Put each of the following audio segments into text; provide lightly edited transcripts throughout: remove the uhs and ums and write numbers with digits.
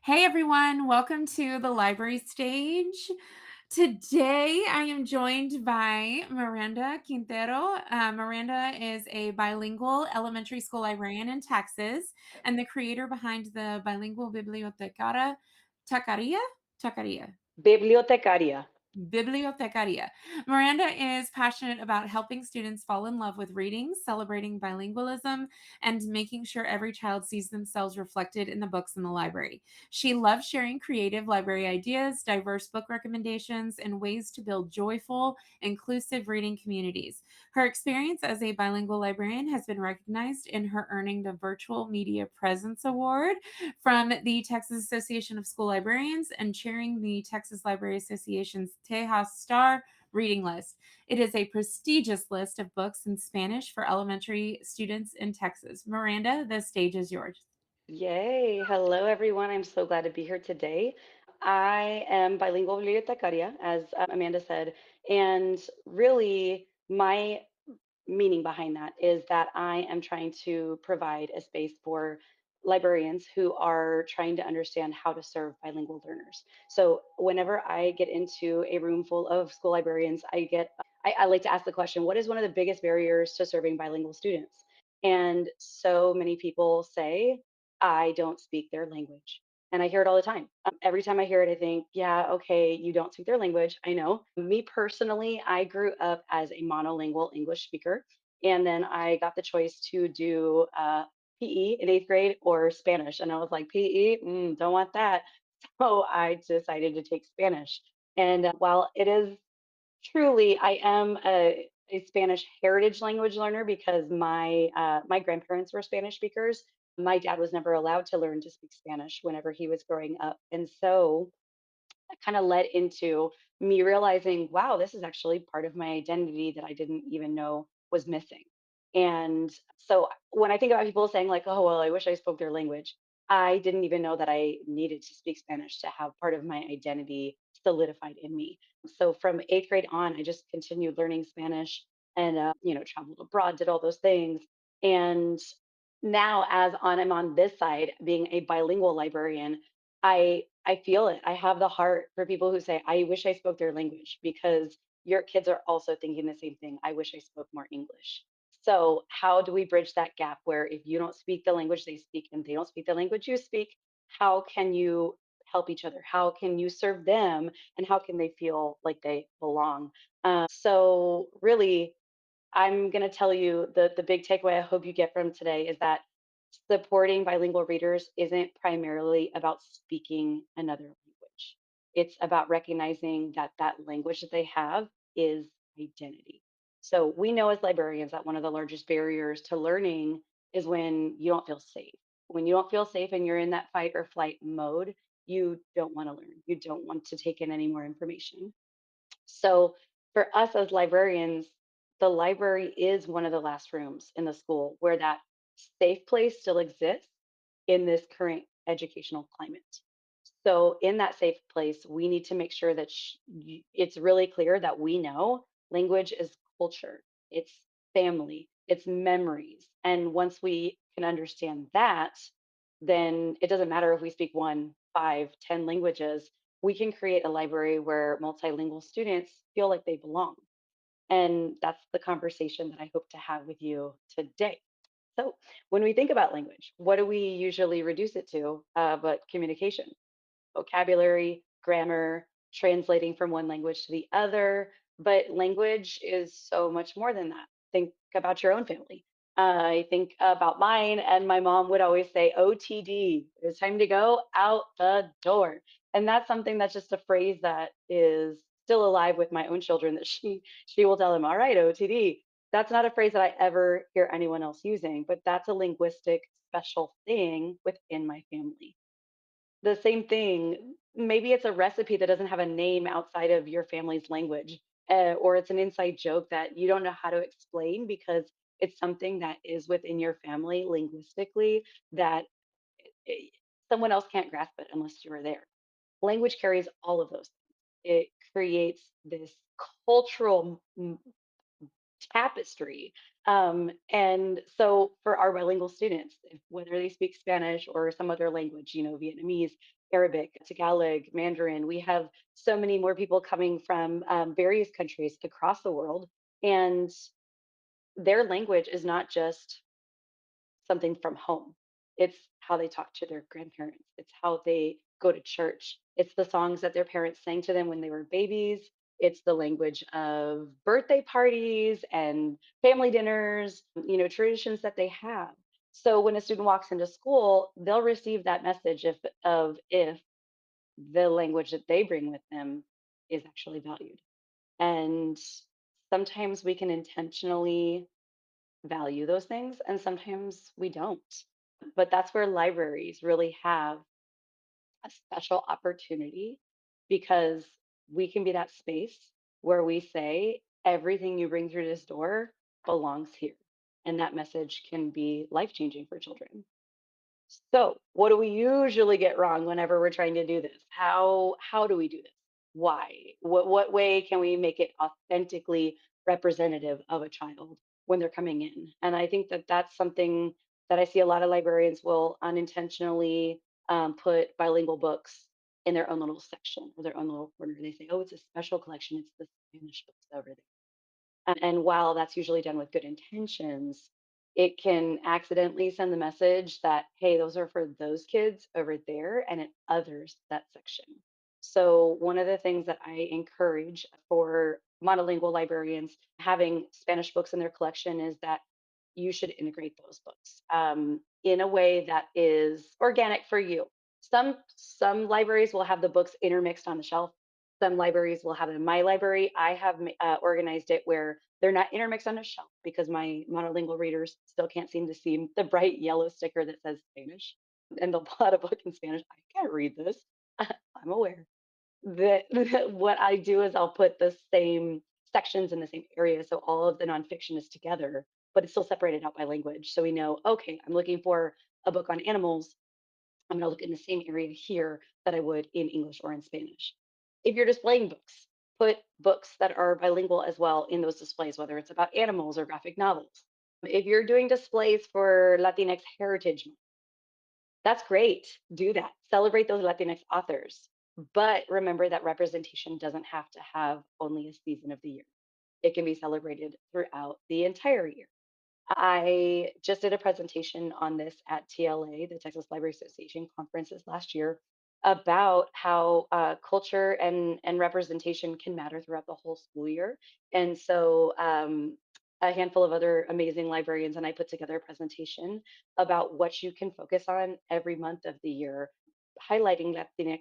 Hey everyone, welcome to the library stage. Today I am joined by Miranda Quintero. Miranda is a bilingual elementary school librarian in Texas and the creator behind the bilingual bibliotecaria. Tacaria? Tacaria. Bibliotecaria. Bibliotecaria. Miranda is passionate about helping students fall in love with reading, celebrating bilingualism, and making sure every child sees themselves reflected in the books in the library. She loves sharing creative library ideas, diverse book recommendations, and ways to build joyful, inclusive reading communities. Her experience as a bilingual librarian has been recognized in her earning the Virtual Media Presence Award from the Texas Association of School Librarians and chairing the Texas Library Association's Tejas Star reading list. It is a prestigious list of books in Spanish for elementary students in Texas. Miranda, the stage is yours. Yay. Hello, everyone. I'm so glad to be here today. I am bilingual bibliotecaria, as Amanda said. And really, my meaning behind that is that I am trying to provide a space for librarians who are trying to understand how to serve bilingual learners. So whenever I get into a room full of school librarians, I like to ask the question, what is one of the biggest barriers to serving bilingual students? And so many people say, I don't speak their language. And I hear it all the time. Every time I hear it, I think, yeah, okay, you don't speak their language. I know. Me personally, I grew up as a monolingual English speaker. And then I got the choice to do PE in eighth grade or Spanish. And I was like, PE, don't want that. So I decided to take Spanish. And while it is truly, I am a Spanish heritage language learner because my grandparents were Spanish speakers. My dad was never allowed to learn to speak Spanish whenever he was growing up, and so that kind of led into me realizing, wow, this is actually part of my identity that I didn't even know was missing. And so when I think about people saying, like, oh, well, I wish I spoke their language, I didn't even know that I needed to speak Spanish to have part of my identity solidified in me. So from eighth grade on, I just continued learning Spanish and, traveled abroad, did all those things. And now, I'm on this side, being a bilingual librarian, I feel it. I have the heart for people who say, "I wish I spoke their language," because your kids are also thinking the same thing. "I wish I spoke more English." So, how do we bridge that gap where if you don't speak the language they speak and they don't speak the language you speak, how can you help each other? How can you serve them and how can they feel like they belong? So really, I'm going to tell you the big takeaway I hope you get from today is that supporting bilingual readers isn't primarily about speaking another language. It's about recognizing that that language that they have is identity. So we know as librarians that one of the largest barriers to learning is when you don't feel safe. When you don't feel safe and you're in that fight or flight mode, you don't want to learn. You don't want to take in any more information. So for us as librarians, the library is one of the last rooms in the school where that safe place still exists in this current educational climate. So in that safe place, we need to make sure that it's really clear that we know language is culture, it's family, it's memories. And once we can understand that, then it doesn't matter if we speak one, five, 10 languages. We can create a library where multilingual students feel like they belong. And that's the conversation that I hope to have with you today. So, when we think about language, what do we usually reduce it to but communication? Vocabulary, grammar, translating from one language to the other. But language is so much more than that. Think about your own family. I think about mine, and my mom would always say, OTD, it's time to go out the door. And that's something that's just a phrase that is still alive with my own children that she will tell them, all right, OTD. That's not a phrase that I ever hear anyone else using, but that's a linguistic special thing within my family. The same thing, maybe it's a recipe that doesn't have a name outside of your family's language, or it's an inside joke that you don't know how to explain because it's something that is within your family linguistically that i- someone else can't grasp it unless you were there. Language carries all of those things. It creates this cultural tapestry And so for our bilingual students, whether they speak Spanish or some other language, Vietnamese, Arabic, Tagalog, Mandarin, we have so many more people coming from various countries across the world. And their language is not just something from home. It's how they talk to their grandparents. It's how they go to church. It's the songs that their parents sang to them when they were babies. It's the language of birthday parties and family dinners, traditions that they have. So when a student walks into school, they'll receive that message if the language that they bring with them is actually valued. And sometimes we can intentionally value those things and sometimes we don't. But that's where libraries really have a special opportunity because we can be that space where we say everything you bring through this door belongs here. And that message can be life changing for children. So, what do we usually get wrong whenever we're trying to do this? How do we do this? Why? What way can we make it authentically representative of a child when they're coming in? And I think that that's something that I see a lot of librarians will unintentionally put bilingual books in their own little section or their own little corner. They say, "Oh, it's a special collection. It's the Spanish books over there." And while that's usually done with good intentions, it can accidentally send the message that, hey, those are for those kids over there, and it others that section. So, one of the things that I encourage for monolingual librarians having Spanish books in their collection is that you should integrate those books in a way that is organic for you. Some libraries will have the books intermixed on the shelf. Some libraries will have it. In my library, I have organized it where they're not intermixed on a shelf because my monolingual readers still can't seem to see the bright yellow sticker that says Spanish. And they'll pull out a book in Spanish. I can't read this. I'm aware that what I do is I'll put the same sections in the same area. So all of the nonfiction is together, but it's still separated out by language. So we know, okay, I'm looking for a book on animals. I'm going to look in the same area here that I would in English or in Spanish. If you're displaying books, put books that are bilingual as well in those displays, whether it's about animals or graphic novels. If you're doing displays for Latinx Heritage Month, that's great. Do that. Celebrate those Latinx authors. But remember that representation doesn't have to have only a season of the year. It can be celebrated throughout the entire year. I just did a presentation on this at TLA, the Texas Library Association conferences last year, about how culture and representation can matter throughout the whole school year. And so a handful of other amazing librarians and I put together a presentation about what you can focus on every month of the year, highlighting Latinx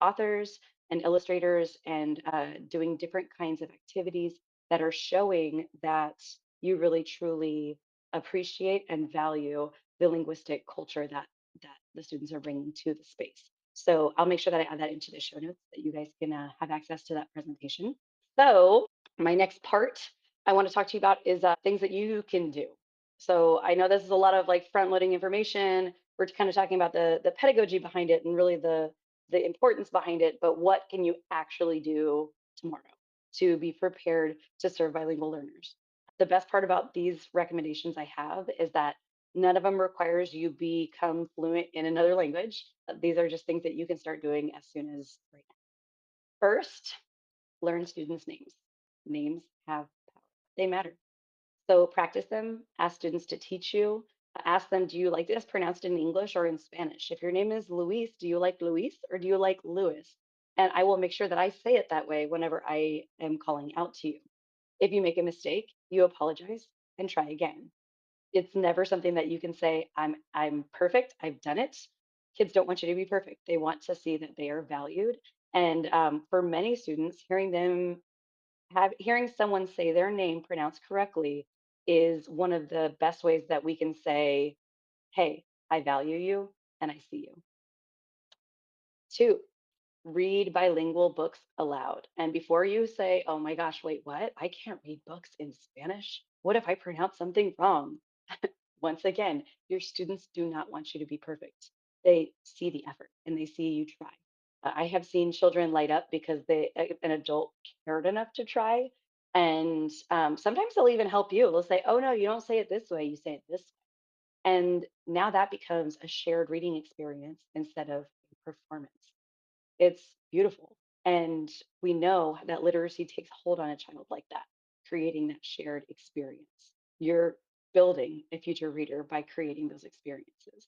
authors and illustrators and doing different kinds of activities that are showing that you really truly appreciate and value the linguistic culture that the students are bringing to the space. So I'll make sure that I add that into the show notes that you guys can have access to that presentation. So my next part I want to talk to you about is things that you can do. So I know this is a lot of like front loading information. We're kind of talking about the pedagogy behind it and really the importance behind it, but what can you actually do tomorrow to be prepared to serve bilingual learners? The best part about these recommendations I have is that none of them requires you become fluent in another language. These are just things that you can start doing as soon as right now. First, learn students' names. Names have power. They matter. So practice them, ask students to teach you. Ask them, do you like this pronounced in English or in Spanish? If your name is Luis, do you like Luis or do you like Louis? And I will make sure that I say it that way whenever I am calling out to you. If you make a mistake, you apologize and try again. It's never something that you can say, I'm perfect, I've done it. Kids don't want you to be perfect. They want to see that they are valued. And for many students, hearing someone say their name pronounced correctly is one of the best ways that we can say, hey, I value you and I see you. Two, read bilingual books aloud. And before you say, oh my gosh, wait, what? I can't read books in Spanish. What if I pronounce something wrong? Once again, your students do not want you to be perfect. They see the effort and they see you try. I have seen children light up because an adult cared enough to try. And sometimes they'll even help you. They'll say, "Oh no, you don't say it this way. You say it this way." And now that becomes a shared reading experience instead of a performance. It's beautiful. And we know that literacy takes hold on a child like that, creating that shared experience. You're building a future reader by creating those experiences.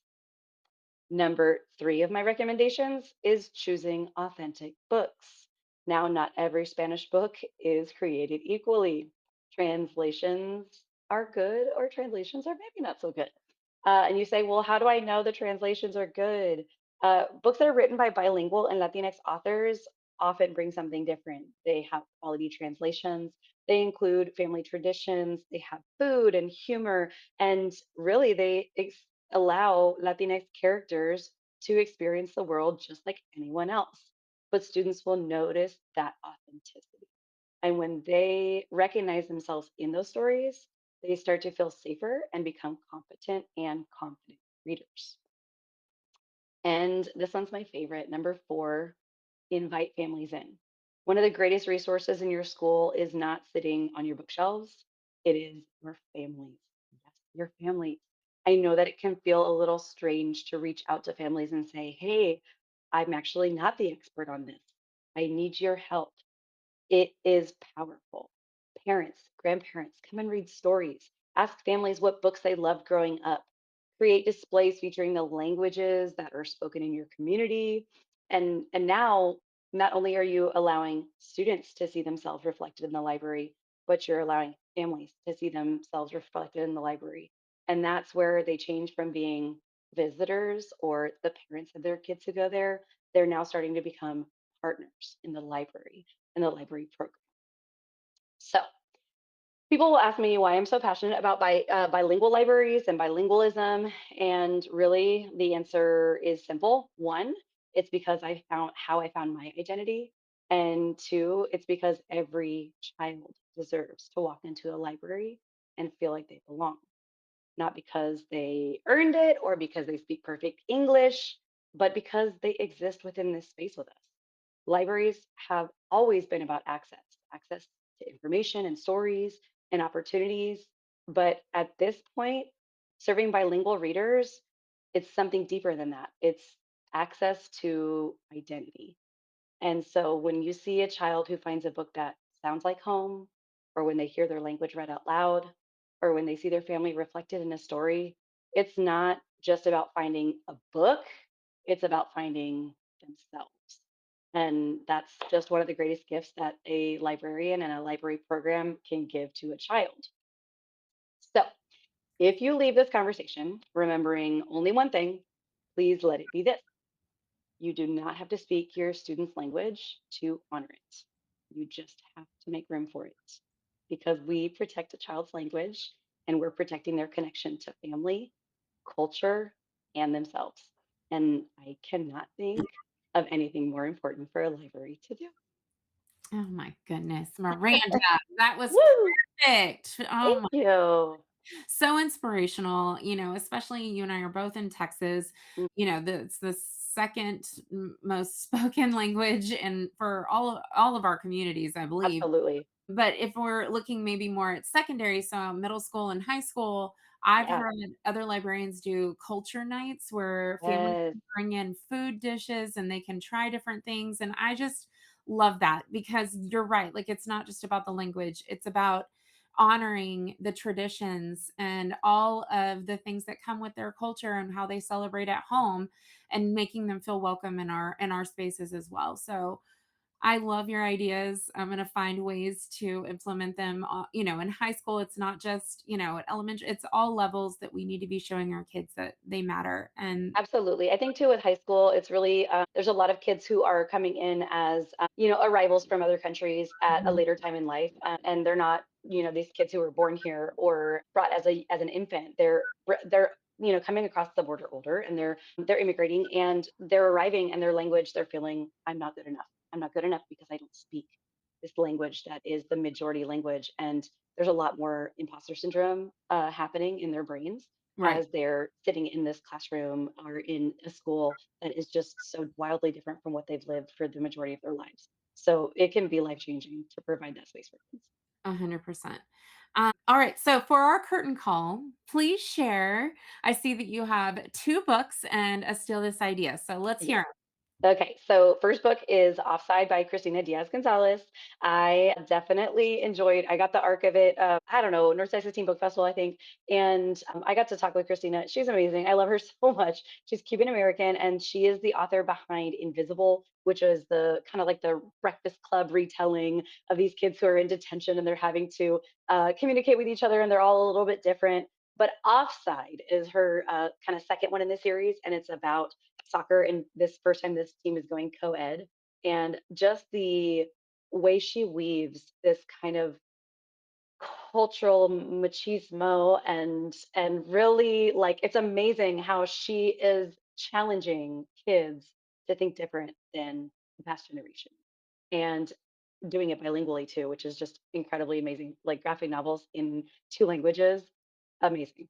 Number three of my recommendations is choosing authentic books. Now, not every Spanish book is created equally. Translations are good, or translations are maybe not so good. And you say, well, how do I know the translations are good? Books that are written by bilingual and Latinx authors often bring something different. They have quality translations, they include family traditions, they have food and humor, and really allow Latinx characters to experience the world just like anyone else. But students will notice that authenticity. And when they recognize themselves in those stories, they start to feel safer and become competent and confident readers. And this one's my favorite. Number four, invite families in. One of the greatest resources in your school is not sitting on your bookshelves, it is your families. Yes, your families. I know that it can feel a little strange to reach out to families and say, hey, I'm actually not the expert on this. I need your help. It is powerful. Parents, grandparents, come and read stories. Ask families what books they loved growing up. Create displays featuring the languages that are spoken in your community. And now not only are you allowing students to see themselves reflected in the library, but you're allowing families to see themselves reflected in the library. And that's where they change from being visitors or the parents of their kids who go there. They're now starting to become partners in the library program. So people will ask me why I'm so passionate about bilingual libraries and bilingualism. And really, the answer is simple. One, it's because I found how I found my identity. And two, it's because every child deserves to walk into a library and feel like they belong, not because they earned it or because they speak perfect English, but because they exist within this space with us. Libraries have always been about access to information and stories and opportunities. But at this point, serving bilingual readers, it's something deeper than that. It's access to identity. And so when you see a child who finds a book that sounds like home, or when they hear their language read out loud, or when they see their family reflected in a story, it's not just about finding a book, it's about finding themselves. And that's just one of the greatest gifts that a librarian and a library program can give to a child. So if you leave this conversation remembering only one thing, please let it be this: you do not have to speak your student's language to honor it. You just have to make room for it because we protect a child's language and we're protecting their connection to family, culture, and themselves. And I cannot think of anything more important for a library to do. Oh my goodness, Miranda, that was Woo! perfect. Oh Thank you. so inspirational, especially you and I are both in Texas. Mm, It's the second most spoken language and for all of our communities, I believe. absolutely. But if we're looking maybe more at secondary, so middle school and high school, I've Yeah. heard other librarians do culture nights where families Yes. can bring in food dishes and they can try different things. And I just love that because you're right. Like, it's not just about the language, it's about honoring the traditions and all of the things that come with their culture and how they celebrate at home and making them feel welcome in our spaces as well. So I love your ideas. I'm gonna find ways to implement them, in high school, it's not just, at elementary, it's all levels that we need to be showing our kids that they matter, and Absolutely. I think too with high school, it's really there's a lot of kids who are coming in as arrivals from other countries at a Mhm. later time in life, and they're not these kids who were born here or brought as an infant. They're coming across the border older, and they're immigrating and they're arriving, and their language they're feeling I'm not good enough. I'm not good enough because I don't speak this language that is the majority language, and there's a lot more imposter syndrome happening in their brains Right. as they're sitting in this classroom or in a school that is just so wildly different from what they've lived for the majority of their lives. So it can be life changing to provide that space for kids. 100%. All right. So for our curtain call, please share. I see that you have two books and a Steal This Idea. So let's hear Yes. 'em. Okay, so first book is Offside by Christina Diaz Gonzalez. I definitely enjoyed. I got the arc of it. I don't know, Northside 16 Book Festival, I think, and I got to talk with Christina. She's amazing. I love her so much. She's Cuban American, and she is the author behind Invisible, which is the kind of like the Breakfast Club retelling of these kids who are in detention and they're having to communicate with each other, and they're all a little bit different. But Offside is her kind of second one in the series, and it's about soccer, and this first time this team is going co-ed, and just the way she weaves this kind of cultural machismo, and really, like, it's amazing how she is challenging kids to think different than the past generation, and doing it bilingually too, which is just incredibly amazing. Like graphic novels in two languages, amazing.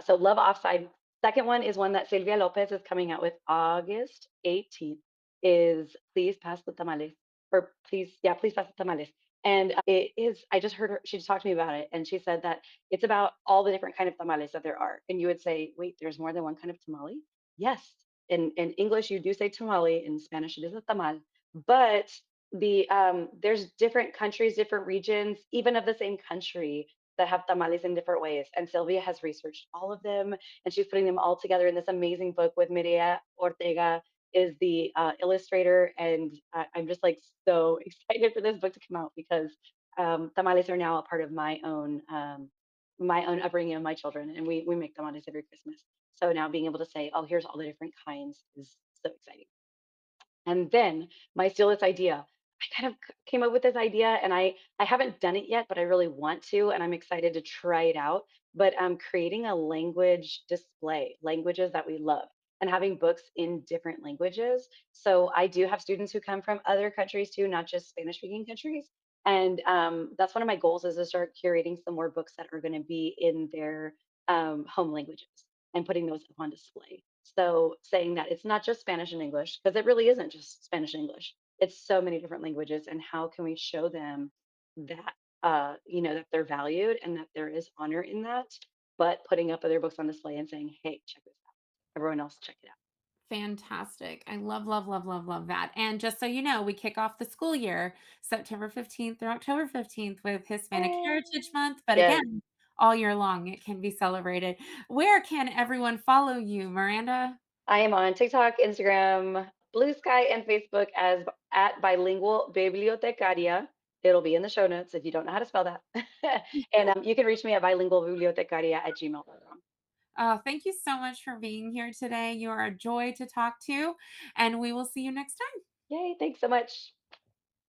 So Love Offside. Second one is one that Silvia Lopez is coming out with August 18th. Is Please Pass the Tamales, or please, yeah, Please Pass the Tamales. And it is. I just heard her. She just talked to me about it, and she said that it's about all the different kind of tamales that there are. And you would say, wait, there's more than one kind of tamale? Yes. In English, you do say tamale. In Spanish, it is a tamal. But there's different countries, different regions, even of the same country, that have tamales in different ways. And Sylvia has researched all of them, and she's putting them all together in this amazing book with Mireia Ortega is the illustrator. And I'm just like so excited for this book to come out because tamales are now a part of my own upbringing of my children, and we make tamales every Christmas. So now being able to say, oh, here's all the different kinds is so exciting. And then my steal this idea. I kind of came up with this idea, and I haven't done it yet, but I really want to, and I'm excited to try it out. But I'm creating a language display, languages that we love, and having books in different languages. So I do have students who come from other countries too, not just Spanish speaking countries. And that's one of my goals, is to start curating some more books that are going to be in their home languages and putting those up on display. So saying that it's not just Spanish and English, because it really isn't just Spanish and English. It's so many different languages, and how can we show them that that they're valued and that there is honor in that, but putting up other books on display and saying, "Hey, check this out. Everyone else, check it out." Fantastic. I love, love, love, love, love that. And just so you know, we kick off the school year September 15th through October 15th with Hispanic Heritage Yay. Month. But Yes. again, all year long, it can be celebrated. Where can everyone follow you, Miranda? I am on TikTok, Instagram, Blue Sky, and Facebook as at bilingual bibliotecaria. It'll be in the show notes if you don't know how to spell that. And you can reach me at bilingualbibliotecaria@gmail.com. Thank you so much for being here today. You are a joy to talk to, and we will see you next time. Yay, thanks so much.